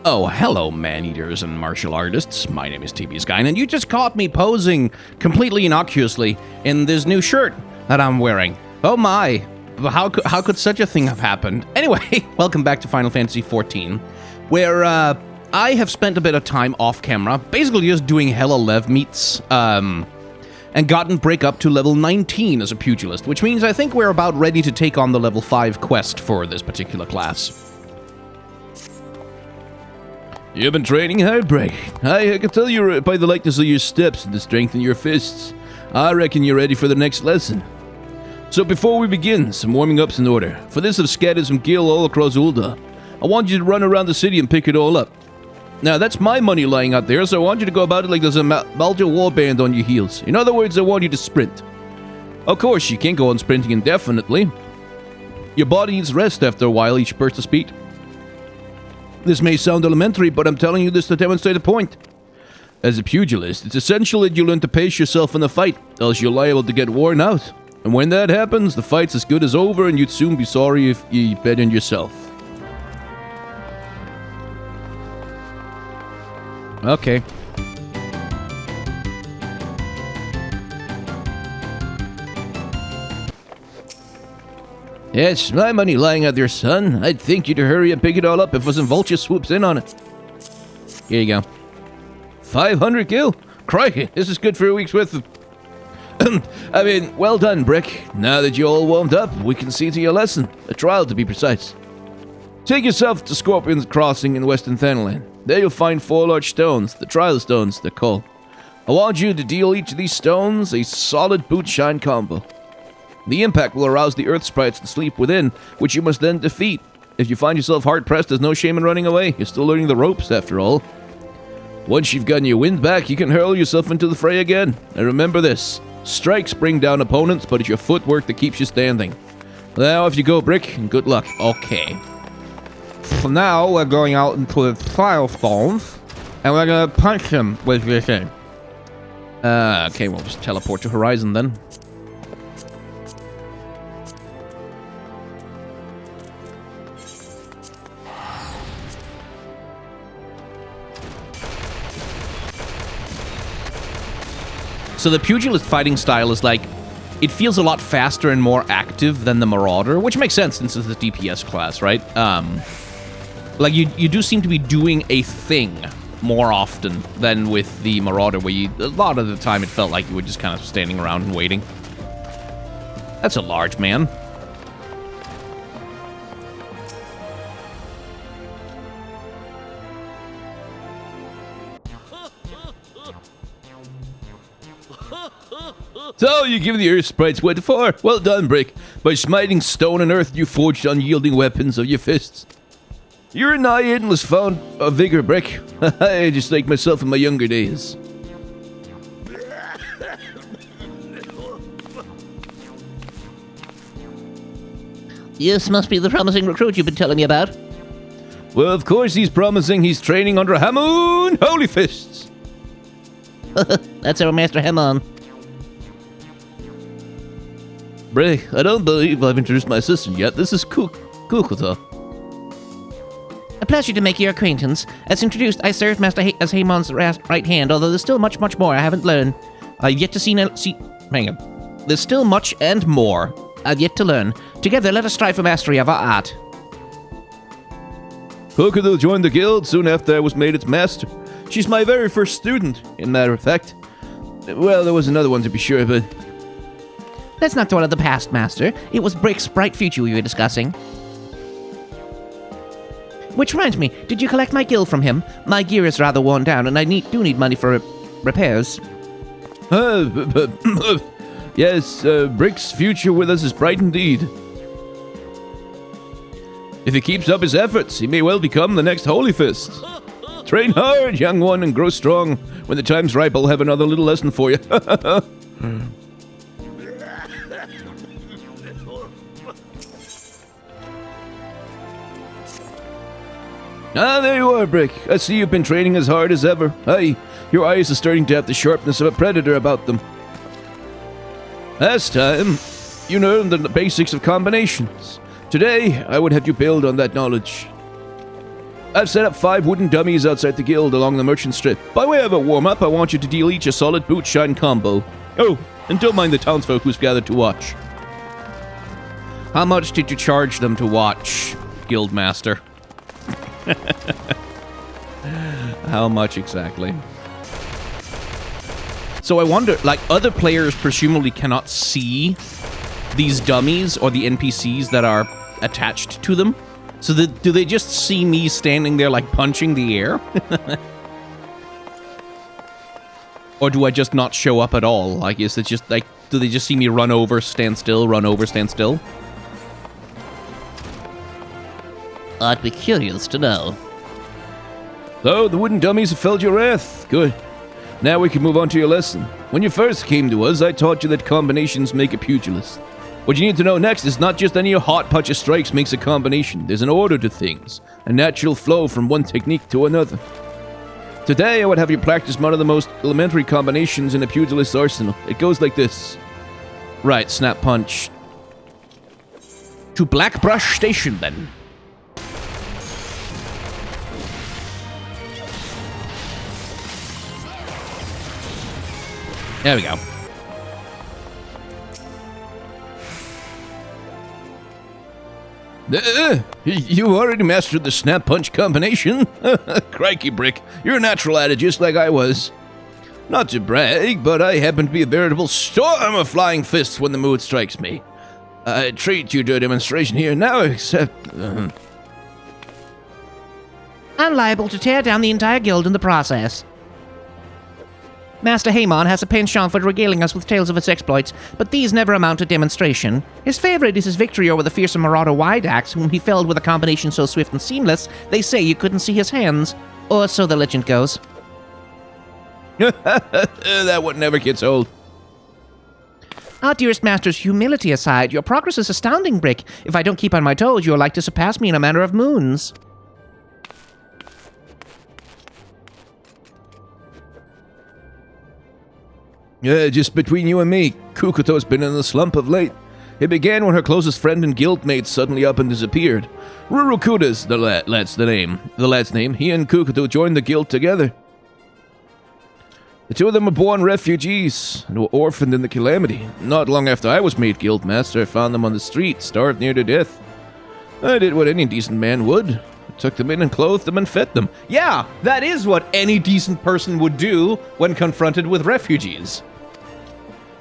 Oh, hello, man-eaters and martial artists. My name is TB Skyn, and you just caught me posing completely innocuously in this new shirt that I'm wearing. Oh my, how could such a thing have happened? Anyway, welcome back to Final Fantasy XIV, where I have spent a bit of time off camera, basically just doing hella lev meets, and gotten break up to level 19 as a pugilist, which means I think we're about ready to take on the level 5 quest for this particular class. You've been training hard, Break. I can tell you by the likeness of your steps and the strength in your fists. I reckon you're ready for the next lesson. So before we begin, some warming up's in order. For this, I've scattered some gil all across Ul'dah. I want you to run around the city and pick it all up. Now, that's my money lying out there, so I want you to go about it like there's a Malta warband on your heels. In other words, I want you to sprint. Of course, you can't go on sprinting indefinitely. Your body needs rest after a while each burst of speed. This may sound elementary, but I'm telling you this to demonstrate a point. As a pugilist, it's essential that you learn to pace yourself in the fight, else you're liable to get worn out. And when that happens, the fight's as good as over, and you'd soon be sorry if you bet on yourself. Okay. Yes, my money lying out there, son. I'd think you to hurry and pick it all up if some vulture swoops in on it. Here you go. 500 gil? Crikey, this is good for a week's worth of... I mean, well done, Brick. Now that you're all warmed up, we can see to your lesson. A trial, to be precise. Take yourself to Scorpion's Crossing in Western Thanalan. There you'll find 4 large stones, the trial stones, they're called. I want you to deal each of these stones a solid boot shine combo. The impact will arouse the earth sprites that sleep within, which you must then defeat. If you find yourself hard-pressed, there's no shame in running away. You're still learning the ropes, after all. Once you've gotten your wind back, you can hurl yourself into the fray again. And remember this, strikes bring down opponents, but it's your footwork that keeps you standing. Now, off you go, Brick, and good luck. Okay. So now we're going out into the trial stones, and we're gonna punch him with this thing. Okay, we'll just teleport to Horizon then. So the pugilist fighting style is like, it feels a lot faster and more active than the Marauder, which makes sense since it's the DPS class, right? Like you do seem to be doing a thing more often than with the Marauder, where a lot of the time it felt like you were just kind of standing around and waiting. That's a large man. So, you give the earth sprites what for? Well done, Brick. By smiting stone and earth, you forged unyielding weapons of your fists. You're a nigh endless fount of vigor, Brick. I just like myself in my younger days. This must be the promising recruit you've been telling me about. Well, of course he's promising. He's training under Hamoon Holy Fists. That's our Master Hamon. Brick, I don't believe I've introduced my assistant yet. This is Kukuta. A pleasure to make your acquaintance. As introduced, I served Master as Hamon's right hand, although there's still much more I haven't learned. I've yet to hang on. There's still much and more I've yet to learn. Together, let us strive for mastery of our art. Kukuta joined the guild soon after I was made its master. She's my very first student, in matter of fact. Well, there was another one to be sure, but... Let's not dwell on the past, Master. It was Brick's bright future we were discussing. Which reminds me, did you collect my gil from him? My gear is rather worn down, and I do need money for repairs. Yes, Brick's future with us is bright indeed. If he keeps up his efforts, he may well become the next Holy Fist. Train hard, young one, and grow strong. When the time's ripe, I'll have another little lesson for you. Ah, there you are, Brick. I see you've been training as hard as ever. Aye, your eyes are starting to have the sharpness of a predator about them. Last time, you learned the basics of combinations. Today, I would have you build on that knowledge. I've set up 5 wooden dummies outside the guild along the merchant strip. By way of a warm-up, I want you to deal each a solid boot shine combo. Oh, and don't mind the townsfolk who's gathered to watch. How much did you charge them to watch, Guildmaster? How much exactly? So I wonder, like, other players presumably cannot see these dummies or the NPCs that are attached to them. So do they just see me standing there, like, punching the air? Or do I just not show up at all? Like, is it just, like, do they just see me run over, stand still, run over, stand still? I'd be curious to know. So, the wooden dummies have felt your wrath. Good. Now we can move on to your lesson. When you first came to us, I taught you that combinations make a pugilist. What you need to know next is not just any hot punch of strikes makes a combination. There's an order to things, a natural flow from one technique to another. Today, I would have you practice one of the most elementary combinations in a pugilist's arsenal. It goes like this. Right, snap punch. To Blackbrush Station, then. There we go. You already mastered the snap punch combination? Crikey, Brick. You're a natural at it just like I was. Not to brag, but I happen to be a veritable storm of flying fists when the mood strikes me. I treat you to a demonstration here now, except... I'm liable to tear down the entire guild in the process. Master Haemon has a penchant for regaling us with tales of his exploits, but these never amount to demonstration. His favorite is his victory over the fearsome marauder Wideaxe, whom he felled with a combination so swift and seamless, they say you couldn't see his hands. Or so the legend goes. That one never gets old. Our dearest master's humility aside, your progress is astounding, Brick. If I don't keep on my toes, you're like to surpass me in a matter of moons. Just between you and me, Kukuto's been in a slump of late. It began when her closest friend and guildmate suddenly up and disappeared. Rurukuda's the lad's name. He and Kukuto joined the guild together. The two of them were born refugees and were orphaned in the calamity. Not long after I was made guildmaster, I found them on the street, starved near to death. I did what any decent man would. I took them in and clothed them and fed them. Yeah, that is what any decent person would do when confronted with refugees.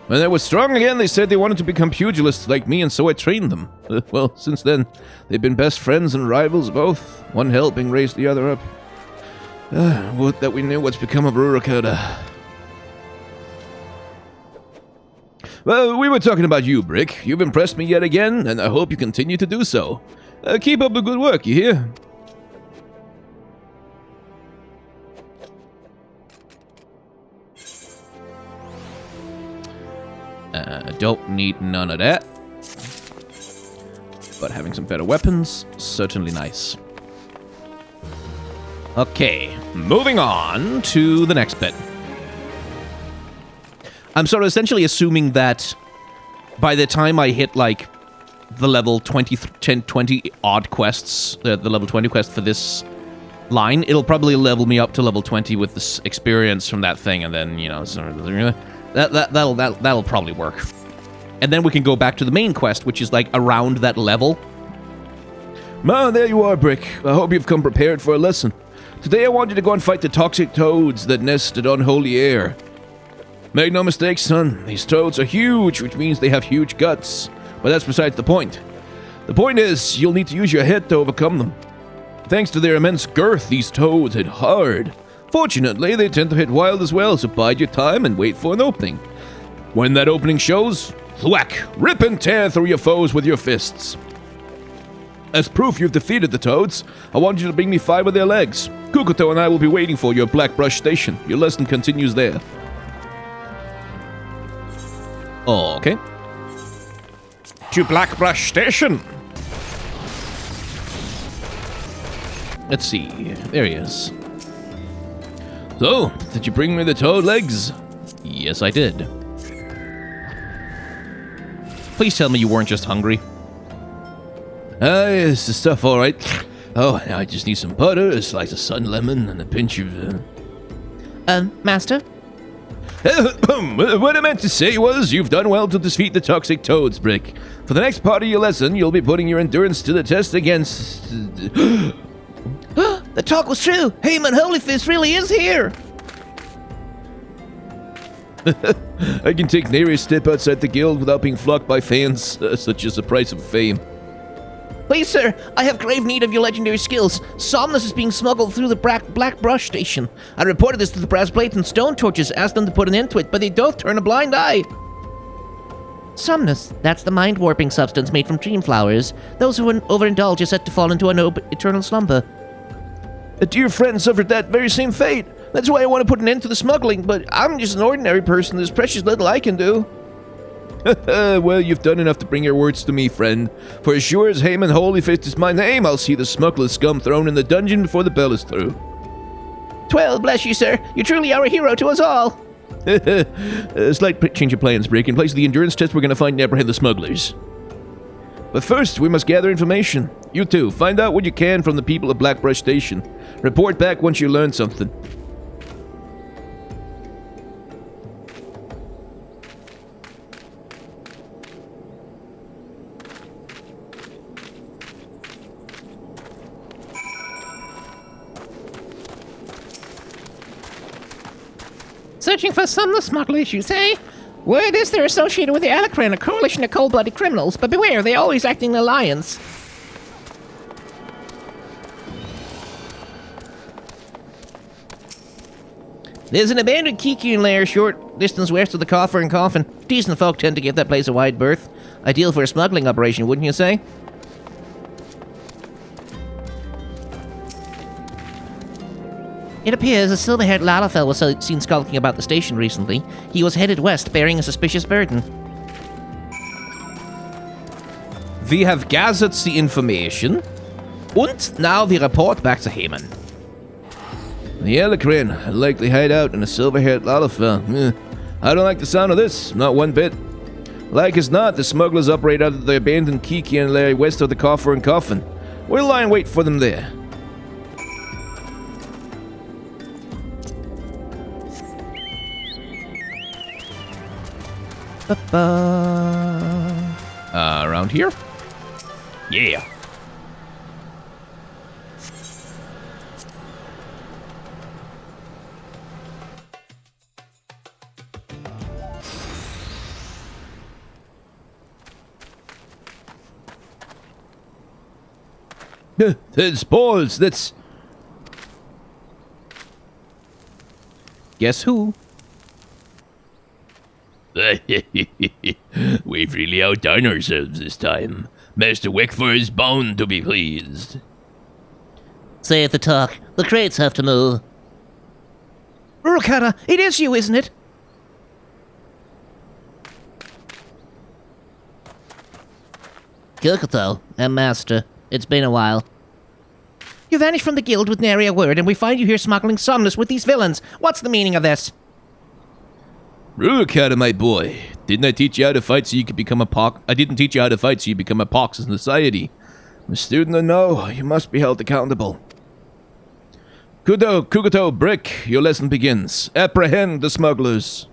When they were strong again, they said they wanted to become pugilists like me, and so I trained them. Well, since then, they've been best friends and rivals both, one helping raise the other up. Would that we knew what's become of Rurukuda. Well, we were talking about you, Brick. You've impressed me yet again, and I hope you continue to do so. Keep up the good work, you hear? Don't need none of that. But having some better weapons, certainly nice. Okay, moving on to the next bit. I'm sort of essentially assuming that by the time I hit, like, the level 20 odd quests, the level 20 quest for this line, it'll probably level me up to level 20 with this experience from that thing, and then, you know, that'll probably work. And then we can go back to the main quest, which is, like, around that level. Ma, there you are, Brick. I hope you've come prepared for a lesson. Today I want you to go and fight the toxic toads that nest at unholy air. Make no mistake, son, these toads are huge, which means they have huge guts. But that's besides the point. The point is, you'll need to use your head to overcome them. Thanks to their immense girth, these toads hit hard. Fortunately, they tend to hit wild as well, so bide your time and wait for an opening. When that opening shows, thwack, rip and tear through your foes with your fists. As proof you've defeated the toads, I want you to bring me 5 of their legs. Kukuto and I will be waiting for you at Blackbrush Station. Your lesson continues there. Okay. To Blackbrush Station. Let's see. There he is. So, did you bring me the toad legs? Yes, I did. Please tell me you weren't just hungry. Yes, the stuff all right. Oh, now I just need some butter, a slice of sun lemon, and a pinch of... Master? What I meant to say was, you've done well to defeat the toxic toads, Brick. For the next part of your lesson, you'll be putting your endurance to the test against... The talk was true! Heyman Holyfist really is here! I can take nary a step outside the guild without being flocked by fans, such as the price of fame. Please, sir, I have grave need of your legendary skills. Somnus is being smuggled through the Black Brush Station. I reported this to the brass plates and stone torches, asked them to put an end to it, but they both turn a blind eye. Somnus, that's the mind-warping substance made from dream flowers. Those who overindulge are set to fall into an eternal slumber. A dear friend suffered that very same fate. That's why I want to put an end to the smuggling, but I'm just an ordinary person. There's precious little I can do. Well, you've done enough to bring your words to me, friend. For as sure as Heyman Holyfist is my name, I'll see the smuggler scum thrown in the dungeon before the bell is through. 12, bless you, sir. You truly are a hero to us all. A slight change of plans, Brick. In place of the endurance test, we're going to find and apprehend the smugglers. But first, we must gather information. You two, find out what you can from the people of Blackbrush Station. Report back once you learn something. Searching for some of the smugglers, you say? Word is they're associated with the Alacran, a coalition of cold-blooded criminals, but beware, they're always acting in alliance. There's an abandoned Kikian lair short distance west of the Coffer and Coffin. Decent folk tend to give that place a wide berth. Ideal for a smuggling operation, wouldn't you say? It appears a silver-haired Lalafell was seen skulking about the station recently. He was headed west, bearing a suspicious burden. We have gathered the information, and now we report back to Heyman. The Alacran, a likely hideout in a silver-haired Lalafell. I don't like the sound of this, not one bit. Like as not, the smugglers operate out of the abandoned Kikian lair west of the Coffer and Coffin. We'll lie in wait for them there. Around here? Yeah. That's balls, that's... Guess who? We've really outdone ourselves this time. Master Wickford is bound to be pleased. Save the talk. The crates have to move. Urukata, it is you, isn't it? Kokoto, and Master. It's been a while. You vanished from the guild with nary a word, and we find you here smuggling Somnus with these villains. What's the meaning of this? Rurikata, my boy. Didn't I teach you how to fight so you could become a pox? I didn't teach you how to fight so you become a pox in society. I'm a student, I know. You must be held accountable. Kugoto, Brick, your lesson begins. Apprehend the smugglers.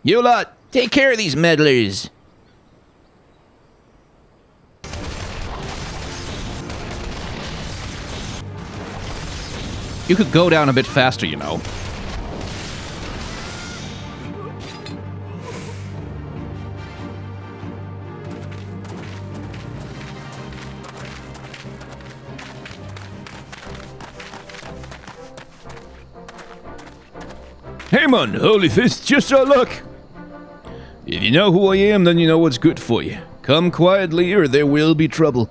You lot, take care of these meddlers. You could go down a bit faster, you know. Heyman, Holyfist, just our luck. If you know who I am, then you know what's good for you. Come quietly or there will be trouble.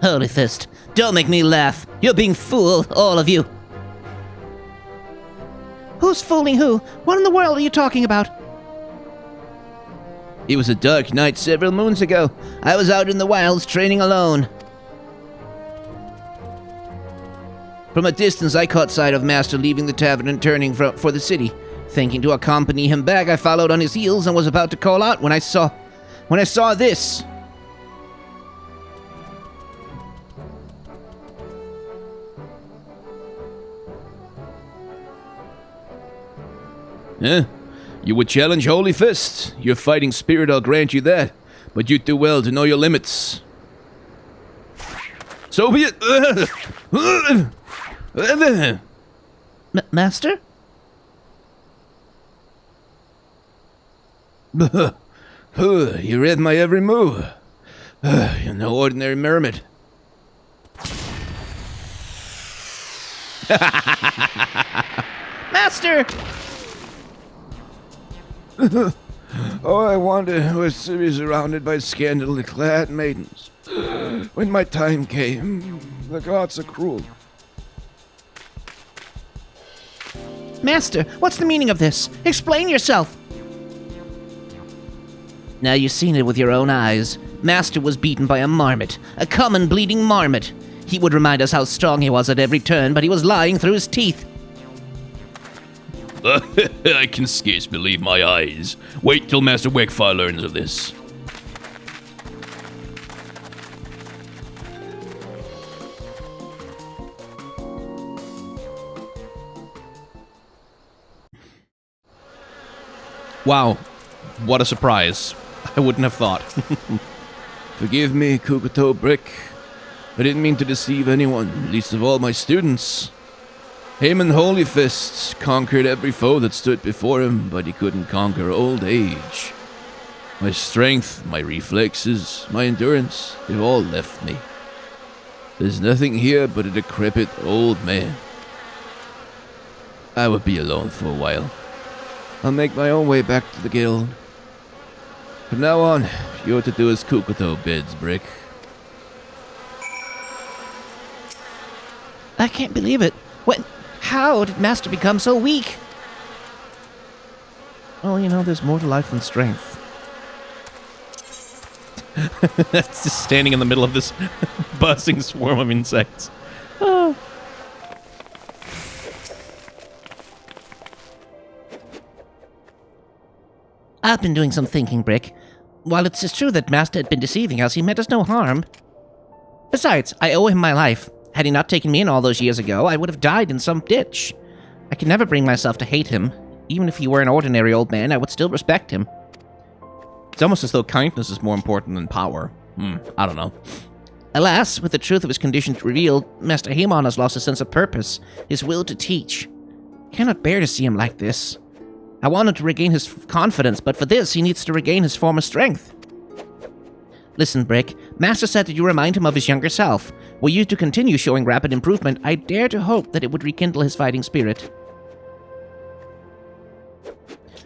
Holy Fist, don't make me laugh. You're being fooled, all of you. Who's fooling who? What in the world are you talking about? It was a dark night several moons ago. I was out in the wilds training alone. From a distance, I caught sight of Master leaving the tavern and turning for the city. Thinking to accompany him back, I followed on his heels and was about to call out when I saw this. Huh? You would challenge Holy Fist. Your fighting spirit, I'll grant you that. But you'd do well to know your limits. So be it. Master? You read my every move. You're no ordinary mermaid. Master! All I wanted was to be surrounded by scantily clad maidens. When my time came, the gods are cruel. Master, what's the meaning of this? Explain yourself! Now you've seen it with your own eyes. Master was beaten by a marmot, a common bleeding marmot. He would remind us how strong he was at every turn, but he was lying through his teeth. I can scarce believe my eyes. Wait till Master Wakefire learns of this. Wow, what a surprise. I wouldn't have thought. Forgive me, Kukuto Brick. I didn't mean to deceive anyone, least of all my students. Haemon Holy Fists conquered every foe that stood before him, but he couldn't conquer old age. My strength, my reflexes, my endurance, they've all left me. There's nothing here but a decrepit old man. I would be alone for a while. I'll make my own way back to the guild. From now on, you're to do as Kukuto bids, Brick. I can't believe it. How did Master become so weak? Well, you know, there's more to life than strength. That's just standing in the middle of this buzzing swarm of insects. Oh. I've been doing some thinking, Brick. While it's true that Master had been deceiving us, he meant us no harm. Besides, I owe him my life. Had he not taken me in all those years ago, I would have died in some ditch. I can never bring myself to hate him. Even if he were an ordinary old man, I would still respect him. It's almost as though kindness is more important than power. I don't know. Alas, with the truth of his condition revealed, Master Haemon has lost a sense of purpose, his will to teach. I cannot bear to see him like this. I want him to regain his confidence, but for this, he needs to regain his former strength. Listen, Brick, Master said that you remind him of his younger self. Were you to continue showing rapid improvement, I dare to hope that it would rekindle his fighting spirit.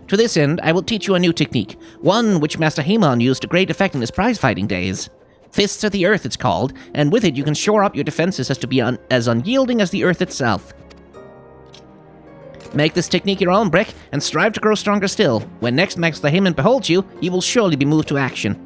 To this end, I will teach you a new technique, one which Master Haemon used to great effect in his prize-fighting days. Fists of the Earth, it's called, and with it you can shore up your defenses as to be as unyielding as the Earth itself. Make this technique your own, Brick, and strive to grow stronger still. When next Master Haemon beholds you, he will surely be moved to action.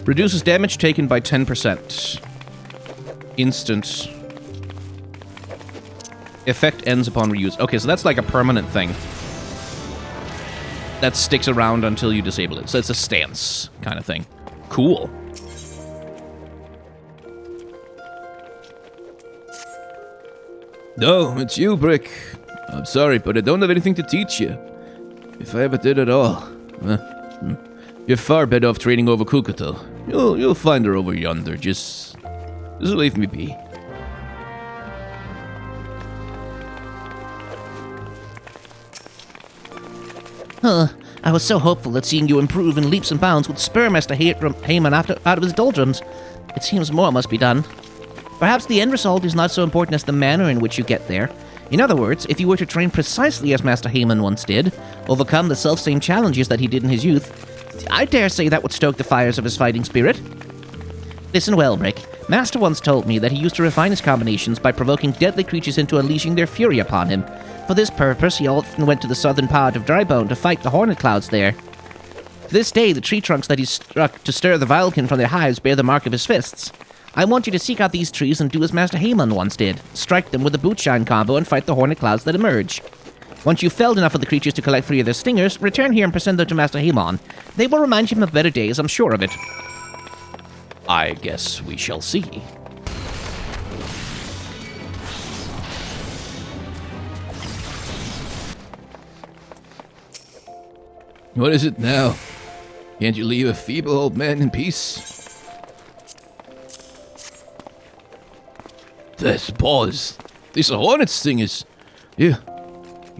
Reduces damage taken by 10%. Instant. Effect ends upon reuse. Okay, so that's like a permanent thing. That sticks around until you disable it. So it's a stance kind of thing. Cool. No, it's you, Brick. I'm sorry, but I don't have anything to teach you. If I ever did at all. You're far better off training over Kukuto. You'll find her over yonder. Just leave me be. I was so hopeful that seeing you improve in leaps and bounds would spur Master Haemon out of his doldrums. It seems more must be done. Perhaps the end result is not so important as the manner in which you get there. In other words, if you were to train precisely as Master Haemon once did, overcome the self-same challenges that he did in his youth, I dare say that would stoke the fires of his fighting spirit. Listen well, Brick. Master once told me that he used to refine his combinations by provoking deadly creatures into unleashing their fury upon him. For this purpose, he often went to the southern part of Drybone to fight the hornet clouds there. To this day, the tree trunks that he struck to stir the Vilekin from their hives bear the mark of his fists. I want you to seek out these trees and do as Master Haemon once did. Strike them with a bootshine combo and fight the hornet clouds that emerge. Once you've felled enough of the creatures to collect 3 of their stingers, return here and present them to Master Haemon. They will remind him of better days, I'm sure of it. I guess we shall see. What is it now? Can't you leave a feeble old man in peace? This boss. These are hornet stingers. You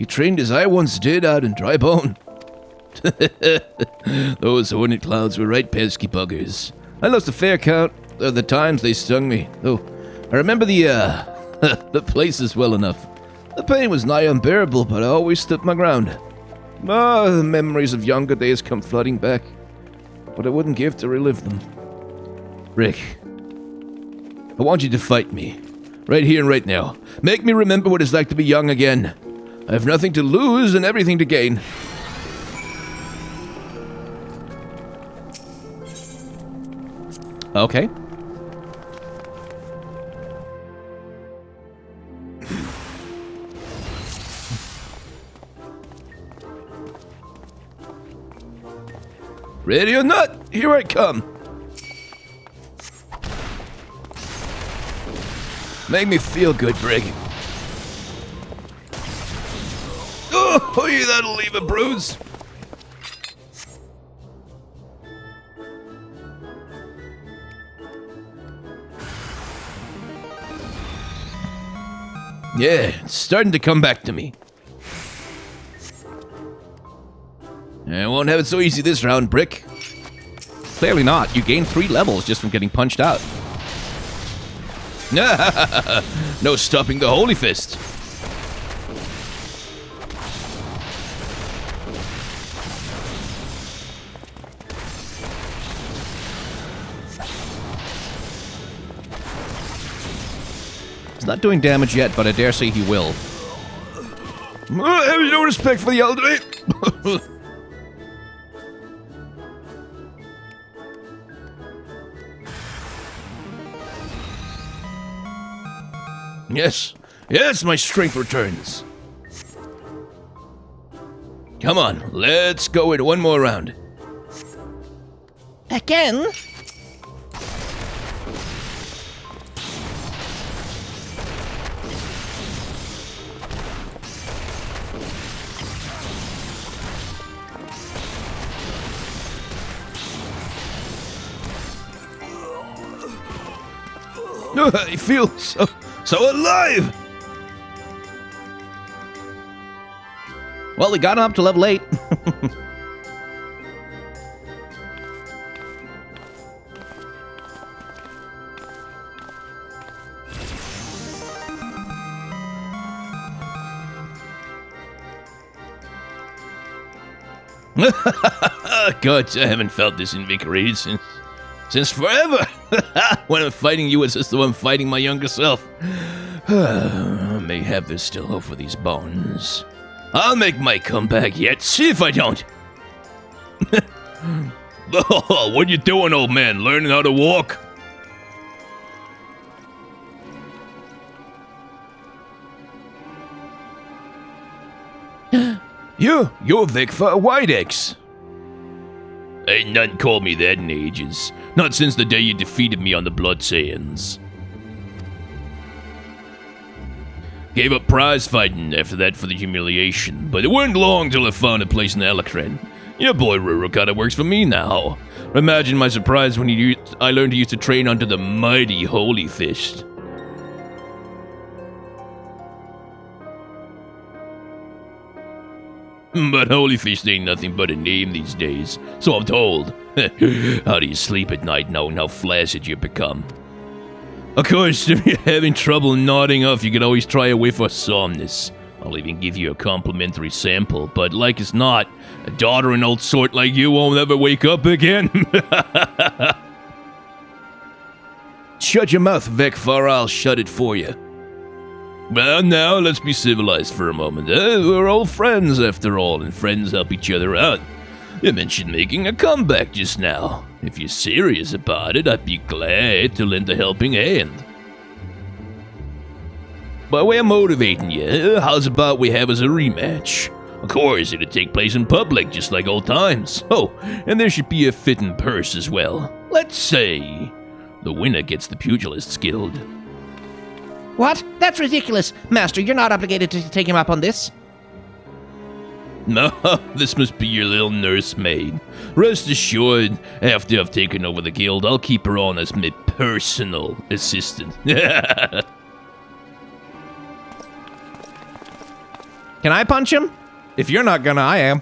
trained as I once did out in Drybone. Those hornet clouds were right pesky buggers. I lost a fair count of the times they stung me, though I remember the the places well enough. The pain was nigh unbearable, but I always stood my ground. The memories of younger days come flooding back, but I wouldn't give to relive them. Rick, I want you to fight me, right here and right now. Make me remember what it's like to be young again. I have nothing to lose and everything to gain. Okay. Ready or not, here I come. Make me feel good, Brig. Oh, yeah, that'll leave a bruise. Yeah, it's starting to come back to me. I won't have it so easy this round, Brick. Clearly not. You gained 3 levels just from getting punched out. No stopping the Holy Fist. He's not doing damage yet, but I dare say he will. Have you no respect for the elderly? Yes, my strength returns. Come on, let's go in one more round. Again? I feel so alive. Well, we got him up to level 8. God, I haven't felt this invigorated since forever. When I'm fighting you, it's just the one fighting my younger self. I may have this still hope for these bones. I'll make my comeback yet. See if I don't. Oh, what you doing, old man? Learning how to walk? You're Vic for Whitex. Ain't none called me that in ages. Not since the day you defeated me on the Blood Sands. Gave up prize fighting after that for the humiliation, but it wasn't long till I found a place in Electren. Your boy Ruru kinda works for me now. Imagine my surprise when I learned he used to train under the mighty Holy Fist. But Holy Fist ain't nothing but a name these days, so I'm told. How do you sleep at night knowing how flaccid you've become? Of course, if you're having trouble nodding off, you can always try a whiff of Somnus. I'll even give you a complimentary sample, but like as not, a doddering old sort like you won't ever wake up again. shut your mouth, Vec, or I'll shut it for you. Well, now let's be civilized for a moment. We're all friends after all, and friends help each other out. You mentioned making a comeback just now. If you're serious about it, I'd be glad to lend a helping hand. By way of motivating you, how's about we have us a rematch? Of course, it'd take place in public, just like old times. Oh, and there should be a fitting purse as well. Let's say the winner gets the Pugilists Guild. What? That's ridiculous. Master, you're not obligated to take him up on this. No, this must be your little nursemaid. Rest assured, after I've taken over the guild, I'll keep her on as my personal assistant. Can I punch him? If you're not gonna, I am.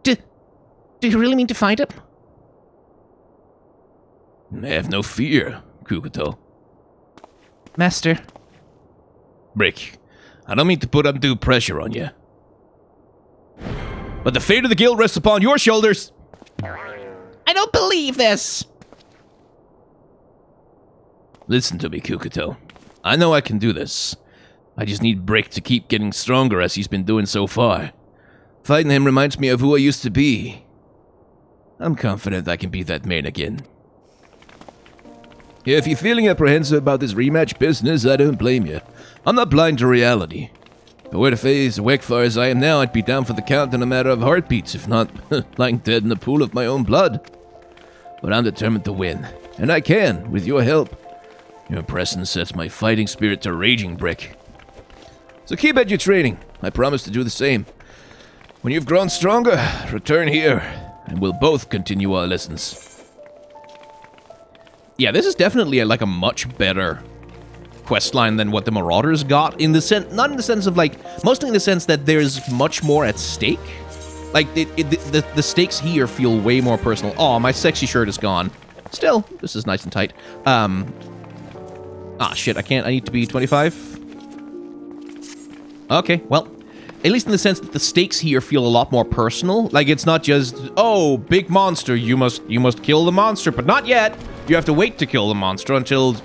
Do you really mean to fight him? Have no fear, Kukuto. Master. Brick, I don't mean to put undue pressure on you, but the fate of the guild rests upon your shoulders. I don't believe this. Listen to me, Kukuto. I know I can do this. I just need Brick to keep getting stronger as he's been doing so far. Fighting him reminds me of who I used to be. I'm confident I can be that man again. If you're feeling apprehensive about this rematch business, I don't blame you. I'm not blind to reality. If I were to face Wekfar as I am now, I'd be down for the count in a matter of heartbeats, if not lying dead in a pool of my own blood. But I'm determined to win, and I can, with your help. Your presence sets my fighting spirit to raging, Brick. So keep at your training. I promise to do the same. When you've grown stronger, return here, and we'll both continue our lessons. Yeah, this is definitely a much better questline than what the Marauders got. In the sense, not in the sense of mostly in the sense that there's much more at stake. Like the stakes here feel way more personal. Oh, my sexy shirt is gone. Still, this is nice and tight. Shit, I can't. I need to be 25. Okay, well, at least in the sense that the stakes here feel a lot more personal. Like, it's not just, oh, big monster, you must kill the monster, but not yet. You have to wait to kill the monster until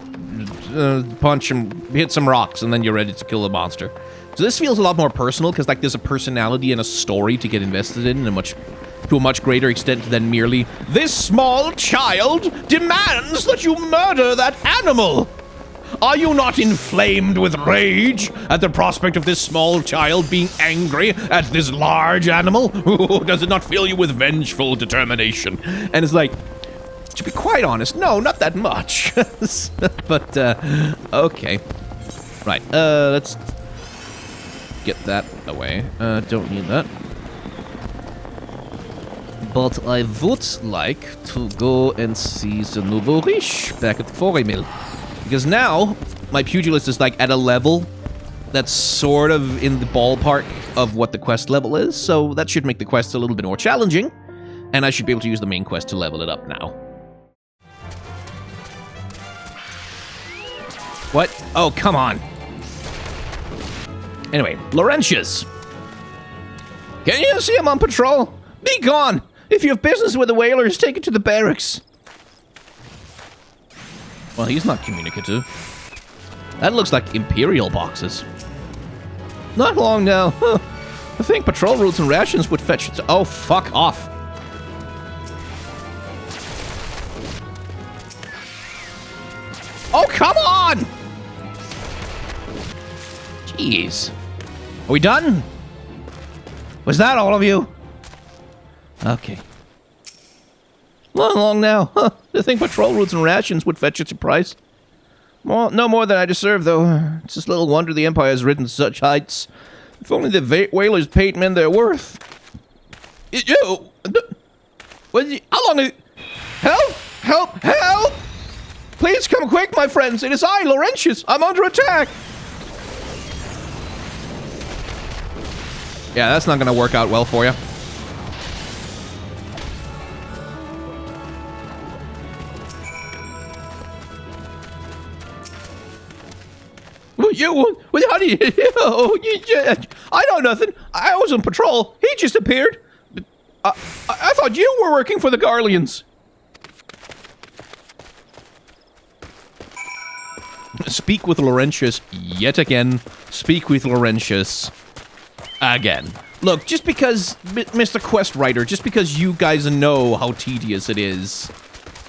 punch him, hit some rocks, and then you're ready to kill the monster. So this feels a lot more personal because there's a personality and a story to get invested in to a much greater extent than merely this small child demands that you murder that animal. Are you not inflamed with rage at the prospect of this small child being angry at this large animal? Does it not fill you with vengeful determination? And it's like, to be quite honest, no, not that much. But, okay. Right, let's get that away. Don't need that. But I would like to go and see the Nouveau Riche back at the Forêt Mill. Because now, my pugilist is at a level that's sort of in the ballpark of what the quest level is, so that should make the quest a little bit more challenging, and I should be able to use the main quest to level it up now. What? Oh, come on. Anyway, Laurentius. Can you see him on patrol? Be gone! If you have business with the whalers, take it to the barracks. Well, he's not communicative. That looks like Imperial boxes. Not long now. I think patrol routes and rations would fetch it. Oh, fuck off. Oh, come on! Jeez. Are we done? Was that all of you? Okay. Not long now. I think patrol routes and rations would fetch its price. Well, no more than I deserve, though. It's just little wonder the Empire has risen to such heights. If only the whalers paid men their worth. How long is... Help! Help! Help! Please come quick, my friends. It is I, Laurentius. I'm under attack. Yeah, that's not going to work out well for you. How do you... I know nothing. I was on patrol. He just appeared. I thought you were working for the Garleans. Speak with Laurentius yet again. Speak with Laurentius again. Look, just because, Mr. Quest Writer, just because you guys know how tedious it is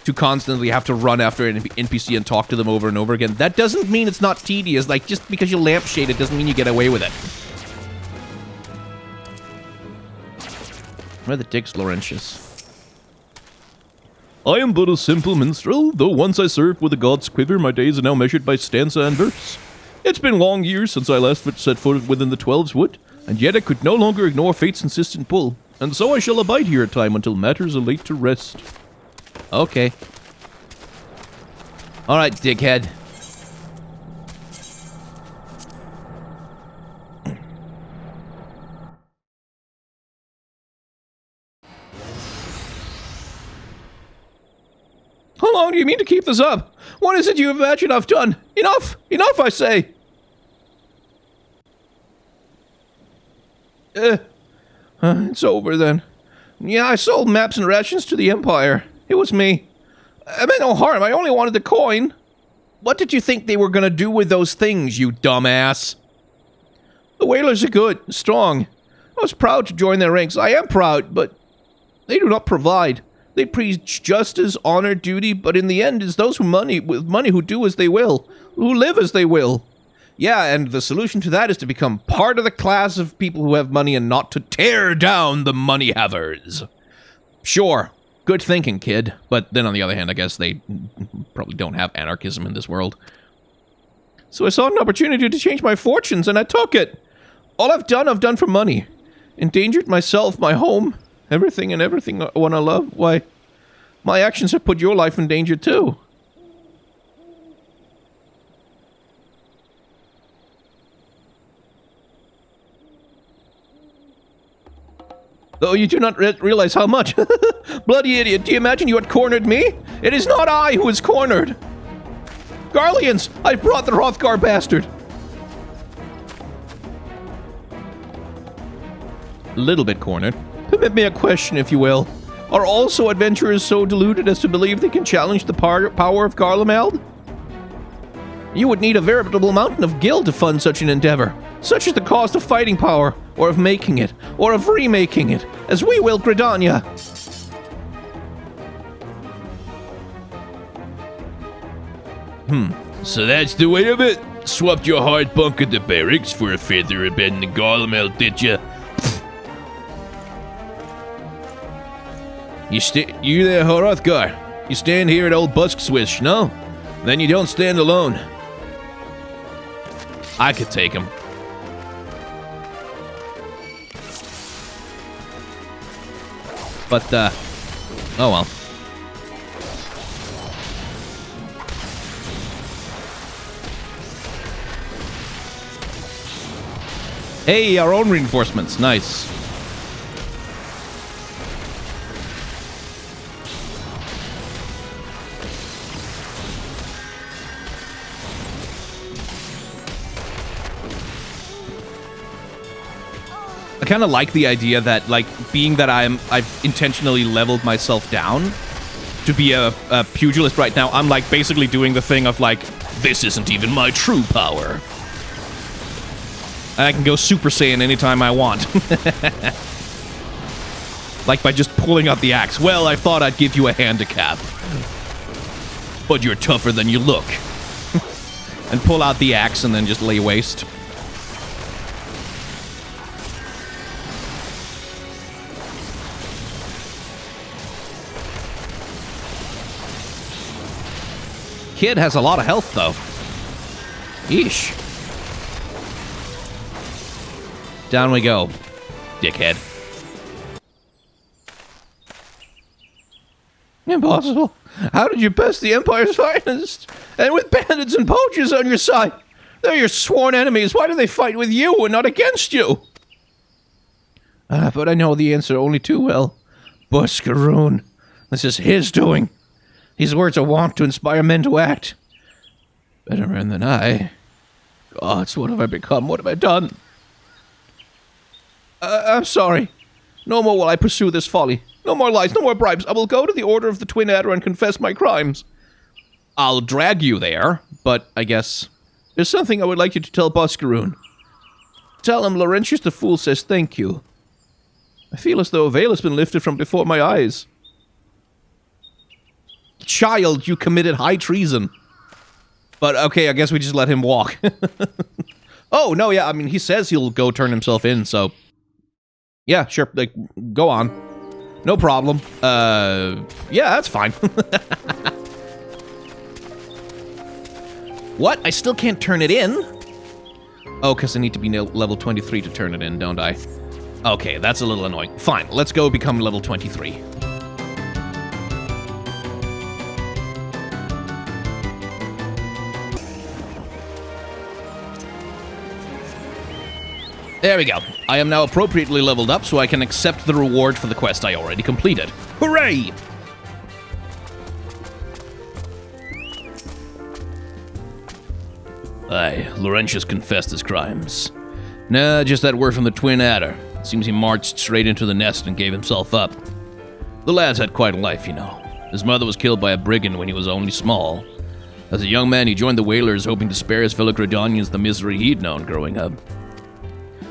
to constantly have to run after an NPC and talk to them over and over again, that doesn't mean it's not tedious. Like, just because you lampshade it doesn't mean you get away with it. Where the dick's Laurentius? I am but a simple minstrel, though once I served with the god's quiver, my days are now measured by stanza and verse. It's been long years since I last set foot within the 12's wood, and yet I could no longer ignore fate's insistent pull, and so I shall abide here a time until matters are laid to rest. Okay. Alright, dickhead. How long do you mean to keep this up? What is it you imagine I've done? Enough! Enough, I say! It's over then. Yeah, I sold maps and rations to the Empire. It was me. I meant no harm, I only wanted the coin. What did you think they were gonna do with those things, you dumbass? The Whalers are good, strong. I was proud to join their ranks. I am proud, but they do not provide. They preach justice, honor, duty, but in the end, it's those who with money who do as they will, who live as they will. Yeah, and the solution to that is to become part of the class of people who have money and not to tear down the money havers. Sure, good thinking, kid. But then on the other hand, I guess they probably don't have anarchism in this world. So I saw an opportunity to change my fortunes, and I took it. All I've done for money. Endangered myself, my home, everything and everything one I love. Why, my actions have put your life in danger too. Though you do not realize how much. Bloody idiot, do you imagine you had cornered me? It is not I who is cornered. Garleans, I've brought the Hrothgar bastard. A little bit cornered. Permit me a question, if you will. Are also adventurers so deluded as to believe they can challenge the power of Garlemald? You would need a veritable mountain of gil to fund such an endeavor. Such is the cost of fighting power, or of making it, or of remaking it, as we will Gridania. So that's the way of it? Swapped your hard bunk at the barracks for a feather bed in the Garlemald, did ya? You there, Hrothgar? You stand here at old Busk Swish, no? Then you don't stand alone. I could take him. But, oh well. Hey, our own reinforcements. Nice. I kind of like the idea that, like, being that I've intentionally leveled myself down to be a pugilist right now, I'm, like, basically doing the thing of, like, this isn't even my true power. And I can go Super Saiyan anytime I want. Like by just pulling out the axe. Well, I thought I'd give you a handicap. But you're tougher than you look. And pull out the axe and then just lay waste. Kid has a lot of health, though. Yeesh. Down we go, dickhead. Impossible. How did you best the Empire's finest? And with bandits and poachers on your side? They're your sworn enemies. Why do they fight with you and not against you? But I know the answer only too well. Buscaroon. This is his doing. His words are wont to inspire men to act. Better man than I. Gods, what have I become? What have I done? I'm sorry. No more will I pursue this folly. No more lies, no more bribes. I will go to the Order of the Twin Adder and confess my crimes. I'll drag you there, but I guess there's something I would like you to tell Boscaroon. Tell him Laurentius the Fool says thank you. I feel as though a veil has been lifted from before my eyes. Child, you committed high treason. But okay, I guess we just let him walk. Oh, no, yeah, I mean, he says he'll go turn himself in, so... Yeah, sure, like, go on. No problem. Yeah, that's fine. What? I still can't turn it in? Oh, because I need to be level 23 to turn it in, don't I? Okay, that's a little annoying. Fine, let's go become level 23. There we go. I am now appropriately leveled up, so I can accept the reward for the quest I already completed. Hooray! Aye, Laurentius confessed his crimes. Nah, just that word from the Twin Adder. Seems he marched straight into the nest and gave himself up. The lad's had quite a life, you know. His mother was killed by a brigand when he was only small. As a young man, he joined the Whalers, hoping to spare his fellow Gridanians the misery he'd known growing up.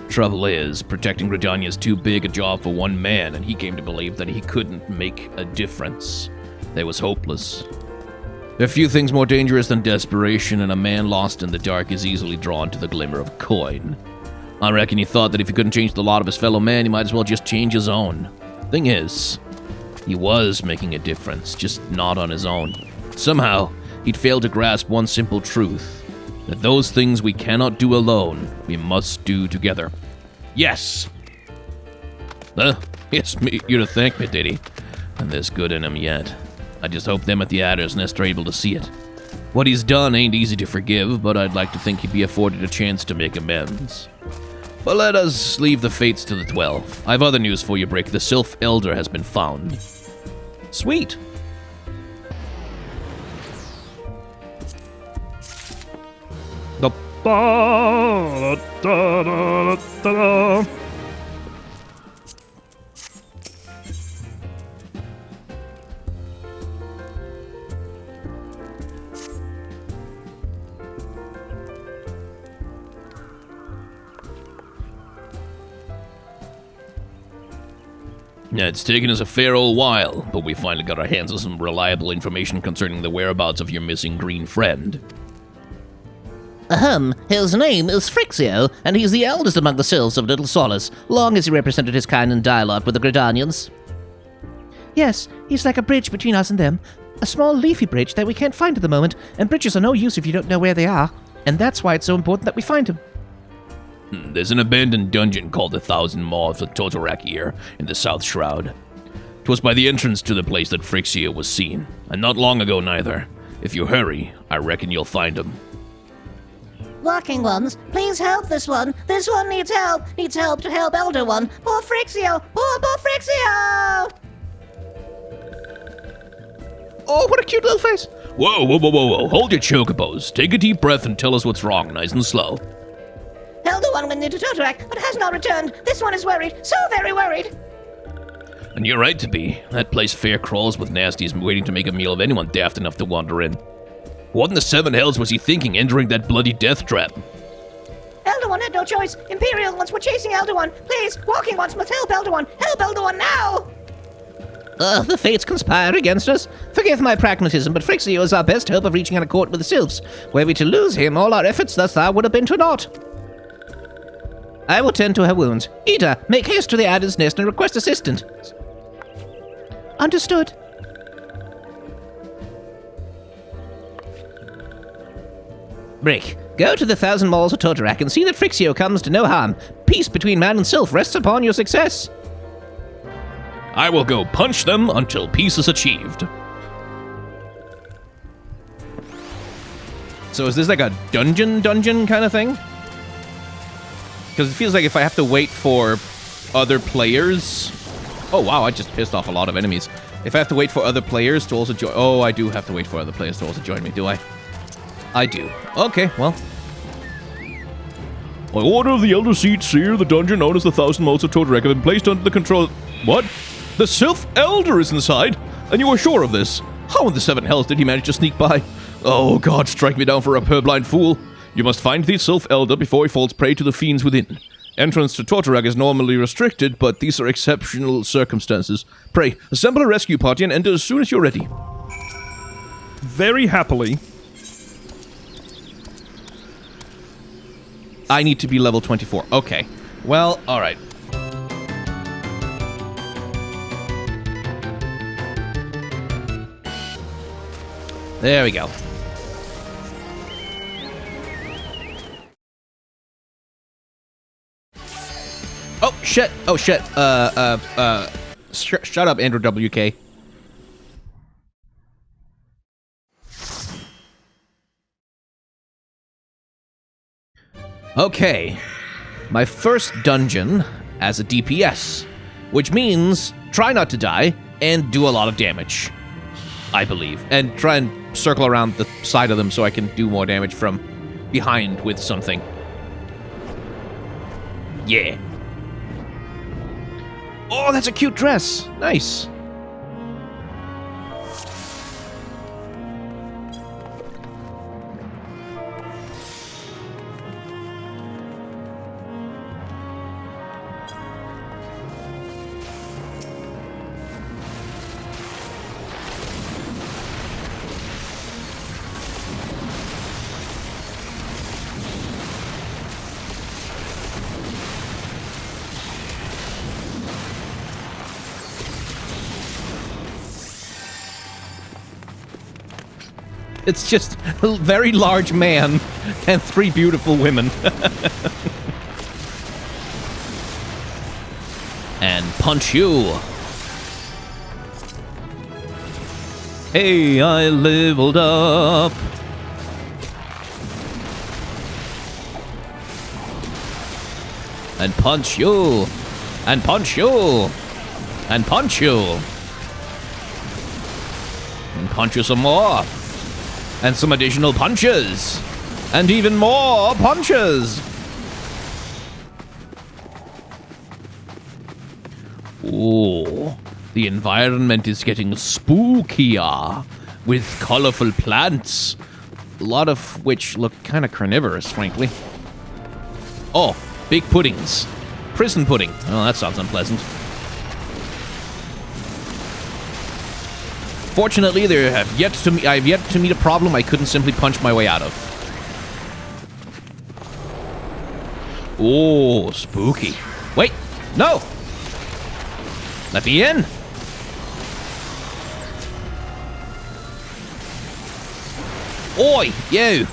Trouble is, protecting Gridania's too big a job for one man, and he came to believe that he couldn't make a difference. They was hopeless. There are few things more dangerous than desperation, and a man lost in the dark is easily drawn to the glimmer of a coin. I reckon he thought that if he couldn't change the lot of his fellow man, he might as well just change his own. Thing is, he was making a difference, just not on his own. Somehow, he'd failed to grasp one simple truth. That those things we cannot do alone, we must do together. Yes! Yes, you to thank me, did he? And there's good in him yet. I just hope them at the Adder's Nest are able to see it. What he's done ain't easy to forgive, but I'd like to think he'd be afforded a chance to make amends. But let us leave the fates to the 12. I have other news for you, Brick. The Sylph Elder has been found. Sweet. Yeah, it's taken us a fair old while, but we finally got our hands on some reliable information concerning the whereabouts of your missing green friend. His name is Frixio, and he's the eldest among the Sylphs of Little Solace. Long has he represented his kind in dialogue with the Gridanians. Yes, he's like a bridge between us and them. A small leafy bridge that we can't find at the moment, and bridges are no use if you don't know where they are. And that's why it's so important that we find him. There's an abandoned dungeon called the Thousand Moths of Totorak here in the South Shroud. 'Twas by the entrance to the place that Frixio was seen, and not long ago neither. If you hurry, I reckon you'll find him. Walking ones, please help this one. This one needs help. Needs help to help Elder One. Poor Frixio. Poor Frixio! Oh, what a cute little face. Whoa. Hold your chocobos. Take a deep breath and tell us what's wrong, nice and slow. Elder One went into Totorak, but has not returned. This one is worried. So very worried. And you're right to be. That place fair crawls with nasties waiting to make a meal of anyone daft enough to wander in. What in the seven hells was he thinking entering that bloody death trap? Elder One had no choice. Imperial ones were chasing Elder One. Please, Walking ones must help Elder One. Help Elder One now! The fates conspire against us. Forgive my pragmatism, but Frixio is our best hope of reaching an accord with the Sylphs. Were we to lose him, all our efforts thus far would have been to naught. I will tend to her wounds. Ida, make haste to the Adder's Nest and request assistance. Understood. Brick, go to the Thousand Malls of Totorak and see that Frixio comes to no harm. Peace between man and sylph rests upon your success. I will go punch them until peace is achieved. So is this like a dungeon kind of thing? Because it feels like if I have to wait for other players... Oh wow, I just pissed off a lot of enemies. If I have to wait for other players to also join... Oh, I do have to wait for other players to also join me, do I? I do. Okay, well. By order of the Elder Seat Seer, the dungeon known as the Thousand Moths of Totorak have been placed under the control... What? The Sylph Elder is inside? And you were sure of this? How in the seven hells did he manage to sneak by? Oh God, strike me down for a purblind fool. You must find the Sylph Elder before he falls prey to the fiends within. Entrance to Torturag is normally restricted, but these are exceptional circumstances. Pray, assemble a rescue party and enter as soon as you're ready. Very happily. I need to be level 24. Okay. Well, alright. There we go. Oh, shit. Oh, shit. Shut up, Andrew WK. Okay. My first dungeon as a DPS, which means try not to die and do a lot of damage, I believe. And try and circle around the side of them so I can do more damage from behind with something. Yeah. Oh, that's a cute dress. Nice. It's just a very large man and 3 beautiful women. And punch you. Hey, I leveled up. And punch you. And punch you. And punch you. And punch you some more. And some additional punches. And even more punches. Ooh, the environment is getting spookier with colorful plants. A lot of which look kind of carnivorous, frankly. Oh, big puddings. Prison pudding. Oh, that sounds unpleasant. Fortunately, I've yet to meet a problem I couldn't simply punch my way out of. Oh, spooky. Wait, no! Let me in! Oi, you!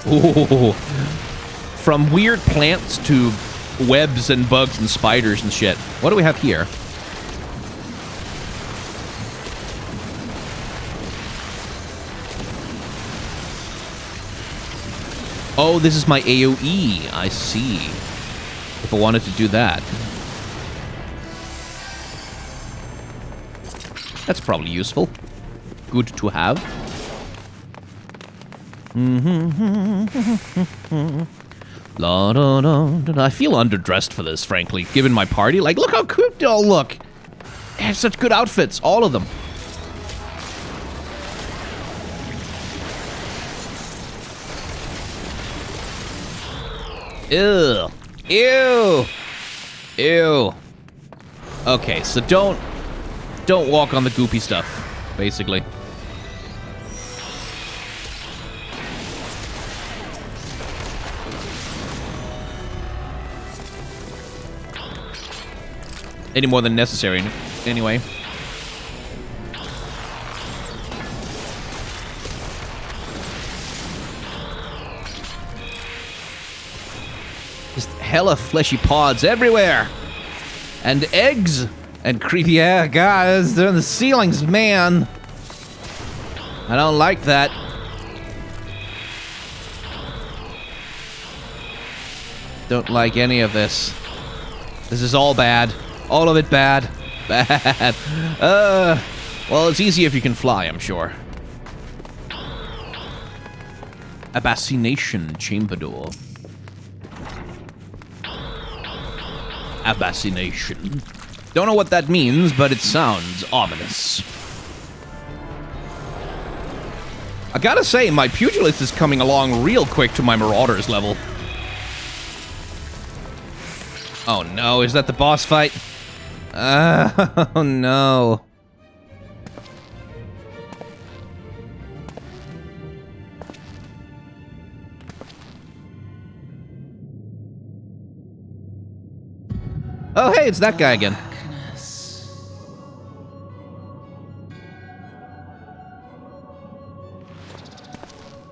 Ooh. From weird plants to webs and bugs and spiders and shit. What do we have here? Oh, this is my AoE. I see. If I wanted to do that. That's probably useful. Good to have. La, da, da, da. I feel underdressed for this, frankly, given my party. Like, look how cute they all look. They have such good outfits, all of them. Ew. Ew. Ew. Okay, so don't walk on the goopy stuff, basically. Any more than necessary, anyway. Just hella fleshy pods everywhere. And eggs. And creepy, yeah, guys, they're in the ceilings, man. I don't like that. Don't like any of this. This is all bad. All of it bad. Bad. Well, it's easy if you can fly, I'm sure. Abbassination chamber door. Abbassination. Don't know what that means, but it sounds ominous. I gotta say, my pugilist is coming along real quick to my Marauders level. Oh no, is that the boss fight? Oh no. Oh hey, it's that guy again.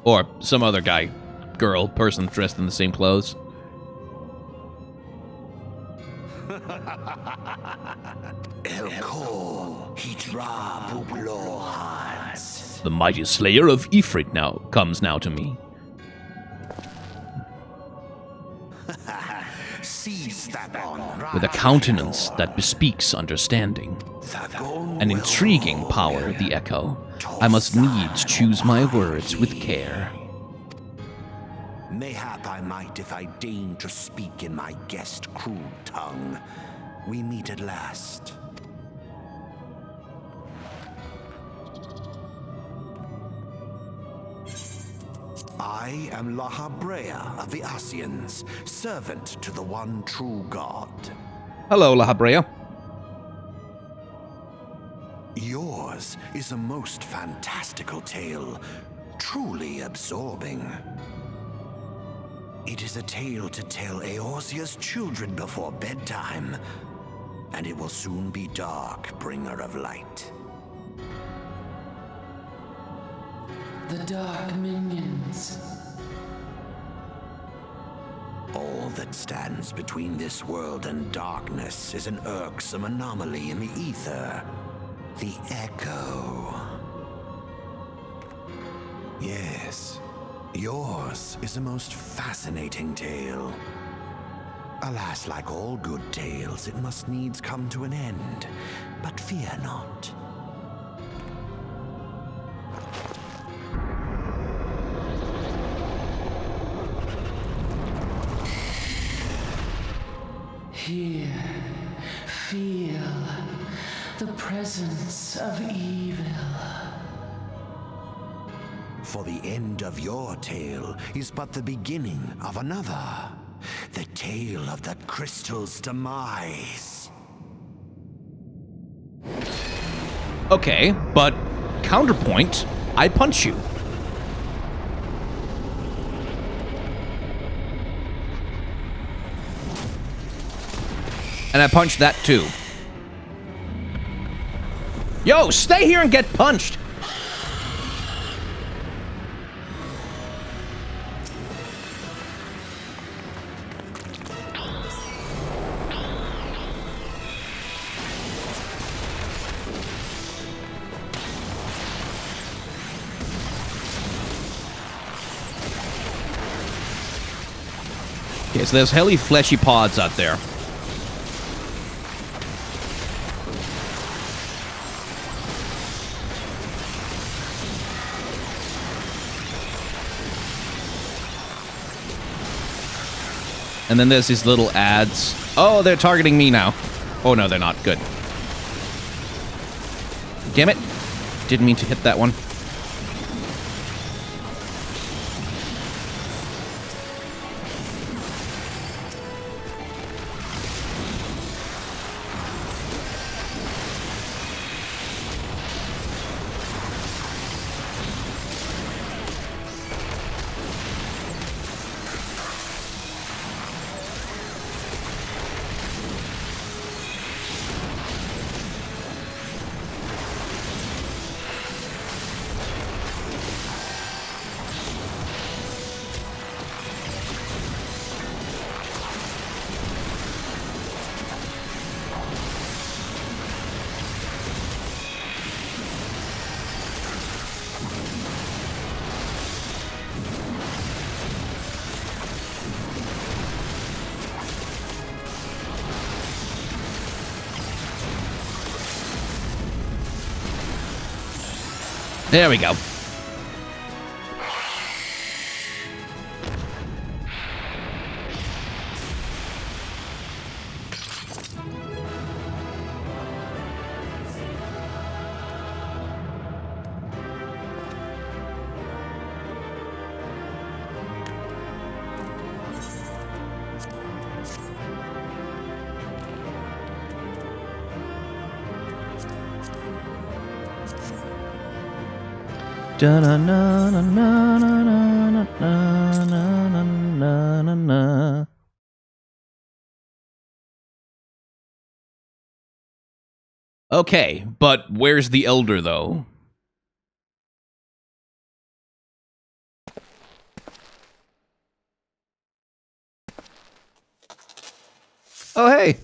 Or some other guy, girl, person dressed in the same clothes. The mighty slayer of Ifrit now comes now to me. With a countenance that bespeaks understanding. An intriguing power, the echo. I must needs choose my words with care. Mayhap I might if I deign to speak in my guest crude tongue. We meet at last. I am Lahabrea of the Asians, servant to the one true God. Hello, Lahabrea. Yours is a most fantastical tale, truly absorbing. It is a tale to tell Eorzea's children before bedtime, and it will soon be dark, bringer of light. The dark minions. All that stands between this world and darkness is an irksome anomaly in the ether. The Echo. Yes, yours is a most fascinating tale. Alas, like all good tales, it must needs come to an end. But fear not. Here, feel the presence of evil. For the end of your tale is but the beginning of another. The tale of the crystal's demise. Okay, but counterpoint, I punch you. And I punch that too. Yo, stay here and get punched! Okay, so there's helly fleshy pods out there. And then there's these little ads. Oh, they're targeting me now. Oh, no, they're not. Good. Damn it. Didn't mean to hit that one. There we go. Da-na-na-na-na-na-na-na-na-na-na. Okay, but where's the Elder, though? Oh, hey!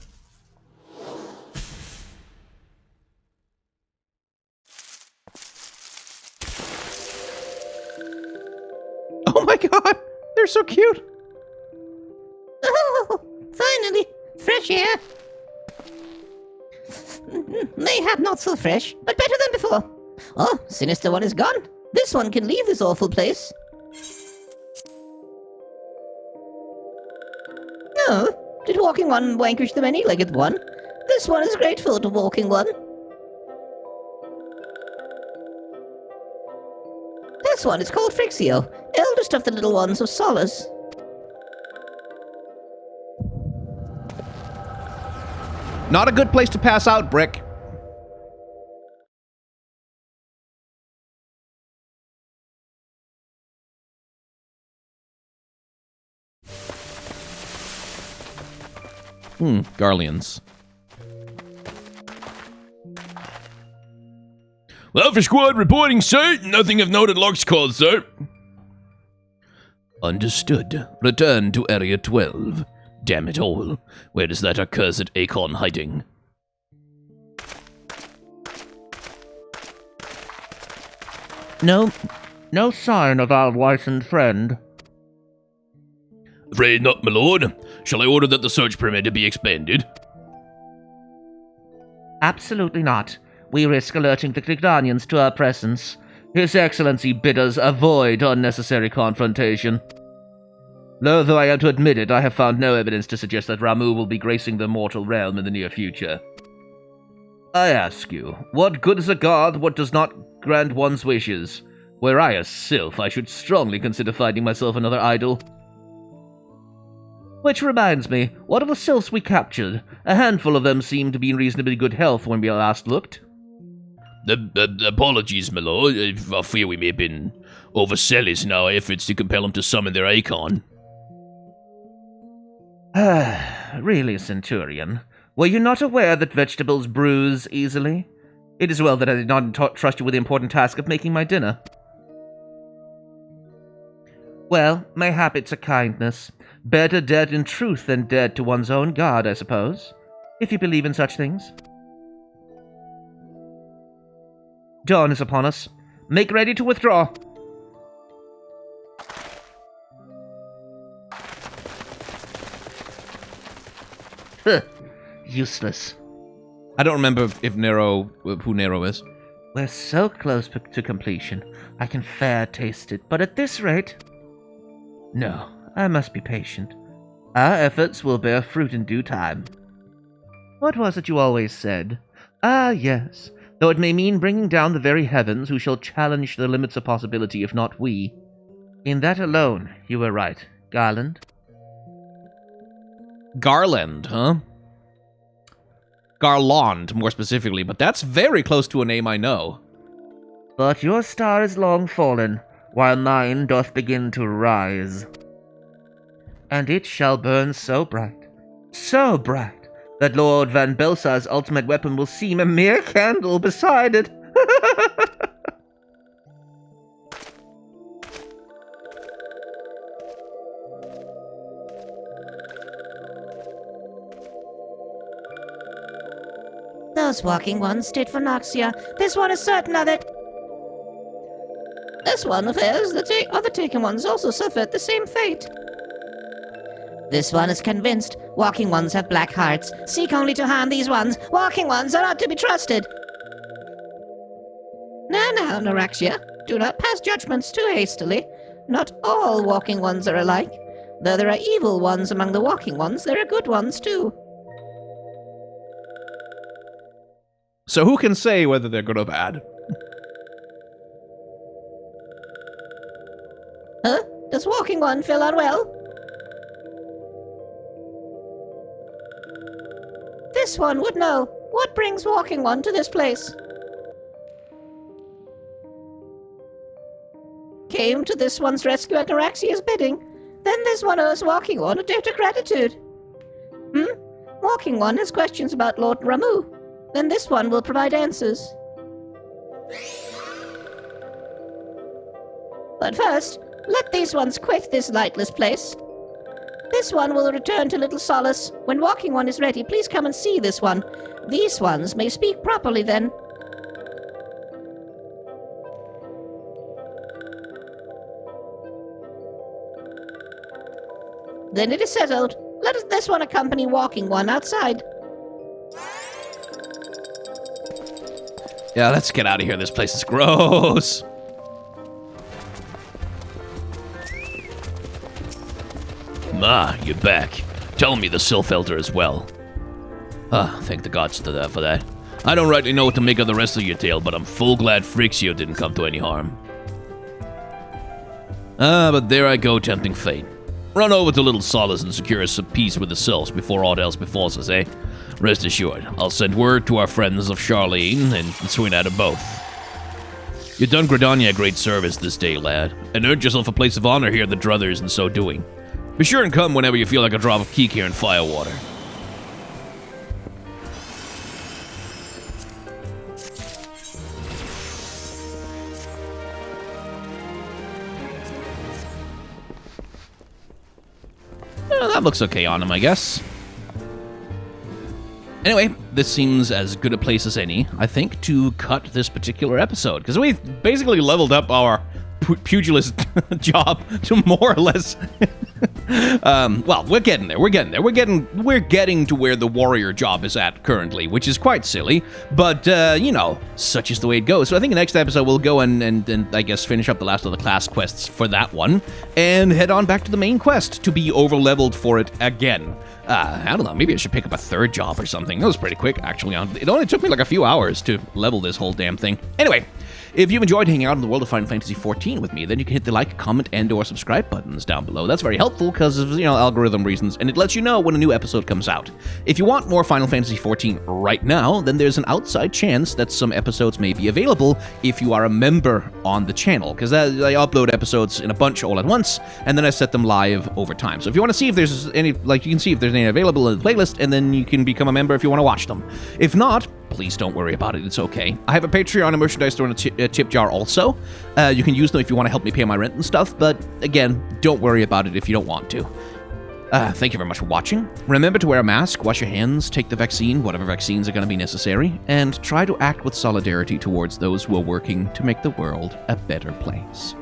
Oh my god! They're so cute! Oh, finally, fresh air. Mayhap not so fresh, but better than before. Oh, Sinister One is gone. This one can leave this awful place. No, did Walking One vanquish the many-legged one? This one is grateful to Walking One. This one is called Frixio, eldest of the little ones of Solace. Not a good place to pass out, Brick. Garleans. Alpha Squad reporting, sir. Nothing of note at Locke's call, sir. Understood. Return to Area 12. Damn it all. Where is that accursed Acorn hiding? No sign of our wizened friend. Afraid not, my lord. Shall I order that the search perimeter be expanded? Absolutely not. We risk alerting the Grigdanians to our presence. His Excellency bid us avoid unnecessary confrontation. Though I am to admit it, I have found no evidence to suggest that Ramuh will be gracing the mortal realm in the near future. I ask you, what good is a god what does not grant one's wishes? Were I a sylph, I should strongly consider finding myself another idol. Which reminds me, what of the sylphs we captured? A handful of them seemed to be in reasonably good health when we last looked. Apologies, my lord. I fear we may have been overzealous in our efforts to compel them to summon their Acorn. Really, Centurion? Were you not aware that vegetables bruise easily? It is well that I did not trust you with the important task of making my dinner. Well, mayhap it's a kindness. Better dead in truth than dead to one's own god, I suppose. If you believe in such things. Dawn is upon us. Make ready to withdraw. Useless. I don't remember if Nero, who Nero is. We're so close to completion. I can fair taste it, but at this rate... No, I must be patient. Our efforts will bear fruit in due time. What was it you always said? Ah, yes. Though it may mean bringing down the very heavens who shall challenge the limits of possibility, if not we. In that alone, you were right. Garland? Garland, huh? Garland, more specifically, but that's very close to a name I know. But your star is long fallen, while mine doth begin to rise. And it shall burn so bright, that Lord Van Belsar's ultimate weapon will seem a mere candle beside it. Those walking ones did for Noxia. This one is certain of it. This one affairs the other taken ones also suffered the same fate. This one is convinced. Walking ones have black hearts. Seek only to harm these ones. Walking ones are not to be trusted. No, Anorexia. Do not pass judgments too hastily. Not all walking ones are alike. Though there are evil ones among the walking ones, there are good ones too. So who can say whether they're good or bad? Huh? Does walking one feel unwell? This one would know. What brings walking one to this place? Came to this one's rescue at Noraxia's bidding. Then this one owes walking one a debt of gratitude. Walking one has questions about Lord Ramu. Then this one will provide answers. But first, let these ones quit this lightless place. This one will return to Little Solace. When walking one is ready, please come and see this one. These ones may speak properly then. Then it is settled. Let this one accompany walking one outside. Yeah, let's get out of here. This place is gross. Ma, you're back. Tell me the Sylph Elder as well. Thank the gods for that. I don't rightly know what to make of the rest of your tale, but I'm full glad Frixio didn't come to any harm. But there I go, tempting fate. Run over to Little Solace and secure us some peace with the Sylphs before aught else befalls us, eh? Rest assured, I'll send word to our friends of Charlene and swing at them both. You've done Gridania a great service this day, lad, and earned yourself a place of honor here at the Druthers in so doing. Be sure and come whenever you feel like a drop of keek here in Firewater. Well, that looks okay on him, I guess. Anyway, this seems as good a place as any, I think, to cut this particular episode. Because we've basically leveled up our pugilist job to more or less... well, we're getting there. We're getting to where the warrior job is at currently, which is quite silly. But, you know, such is the way it goes. So I think the next episode we'll go and I guess finish up the last of the class quests for that one. And head on back to the main quest to be over-leveled for it again. I don't know, maybe I should pick up a third job or something. That was pretty quick, actually. It only took me like a few hours to level this whole damn thing. Anyway, if you've enjoyed hanging out in the world of Final Fantasy XIV with me, then you can hit the like, comment, and or subscribe buttons down below. That's very helpful because of, you know, algorithm reasons, and it lets you know when a new episode comes out. If you want more Final Fantasy XIV right now, then there's an outside chance that some episodes may be available if you are a member on the channel, because I upload episodes in a bunch all at once, and then I set them live over time. So if you want to see if there's any, like, you can see if there's any available in the playlist, and then you can become a member if you want to watch them. If not, please don't worry about it. It's okay. I have a Patreon, a merchandise store, and a tip jar also. You can use them if you want to help me pay my rent and stuff, but again, don't worry about it if you don't want to. Thank you very much for watching. Remember to wear a mask, wash your hands, take the vaccine, whatever vaccines are going to be necessary, and try to act with solidarity towards those who are working to make the world a better place.